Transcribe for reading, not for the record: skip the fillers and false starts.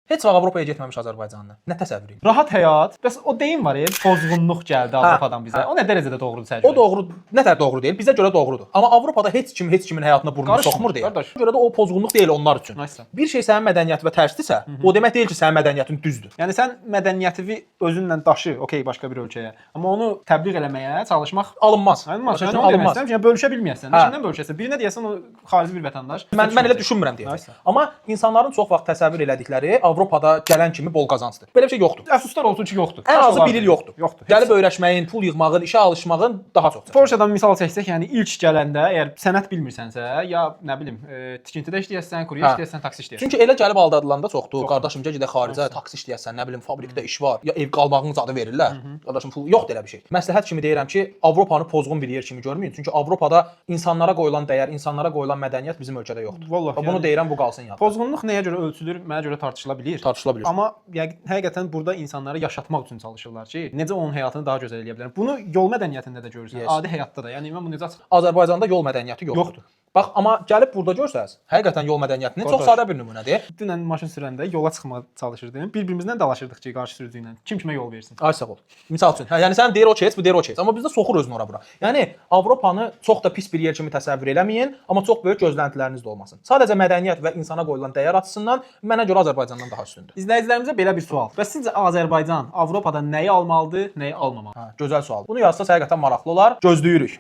Heç vaxt Avropaya getməmiş Azərbaycanlı. Nə təsəvvür edir? Rahat həyat. Bəs o deyim var ya, pozğunluq gəldi Avropadan bizə. O nə dərəcədə doğrudur səncə? O doğru, nə tər doğru deyil. Bizə görə doğrudur. Amma Avropada heç kimin həyatına burnunu soxmur deyə. Qardaş. Ona görə də o pozğunluq deyil onlar üçün. Nice. Bir şey sənin mədəniyyətinə tərsdirsə, o demək deyil ki, sənin mədəniyyətin düzdür. Yəni sən mədəniyyətini özünlə daşı, okey, başqa bir ölkəyə. Amma onu təbliğ eləməyə çalışmaq Alınmaz. alınmaz. Yəni Yəni alınmaz. yəni bölüşə bilməyəsən. Kimdən bölüşəsən? Birinə deyəsən o xarici bir vətəndaş. Mən elə düşünmürəm deyə. Nice. Amma insanların çox vaxt təsəvvür elədikləri Avropada gələn kimi bol qazancdır. Belə bir şey yoxdur. Əfsuslar olsun ki, yoxdur. Ən azı bir il yoxdur. Yoxdur. Gəlib öyrəşməyin, pul yığmağın, işə alışmağın daha çoxdur. Polşadan misal çəksək, yəni ilk gələndə əgər sənət bilmirsənsə, ya nə bilim, tikintidə işləyəsən, kuryer işləyəsən, taksi işləyəsən. Çünki elə gəlib aldadılanda çoxdur. Qardaşım gəl gedək xaricə, taksi işləyəsən, nə bilim, fabrikdə iş var, ya ev qalmağın zadı verirlər. Qardaşım pul yoxdur elə bir şey. Məsləhət kimi deyirəm ki, Avropanı pozğun bir yer kimi görməyin. Çünki Avropada insanlara qoyulan dəyər, insanlara qoyulan mədəniyyət bizim ölkədə yoxdur. Vallahi Bunu deyirəm, bu qalsın yadda. Pozğunluq nəyə görə ölçülür? Mənə görə tartışıla bilər. Tartışıla bilər. Amma həqiqətən burada insanları yaşatmaq üçün çalışırlar ki, necə onun həyatını daha gözəl eləyə bilərlər. Bunu yol mədəniyyətində də görürsən, Yes. adi həyatda da. Yəni mən bunu necə açıqlayım? Azərbaycanda yol mədəniyyəti yoxdur. Bax, amma gəlib burada görsəz, həqiqətən yol mədəniyyətinin çox Qardaş. sadə bir nümunədir. Dünən maşın sürəndə yola çıxmağa çalışırdım. Bir-birimizdən dalaşırdıq ki, qarşı sürücü ilə kim kimə yol versin. Ay sağ ol. Misal üçün, yəni sən deyir o keç, bu deyir o keç. Amma bizdə soxur özünü ora bura. Yəni Avropanı çox da pis bir yer kimi təsəvvür eləməyin, amma çox böyük gözləntiləriniz də olmasın. Sadəcə mədəniyyət və insana qoyulan dəyər açısından mənə görə Azərbaycandan daha üstündür. İzləyicilərimizə belə bir sual. Bəs sizcə Azərbaycan Avropadan nəyi almalıdır, nəyi almamalıdır? Gözəl sual. Bunu yazsaz həqiqətən maraqlı olar. Gözləyirik.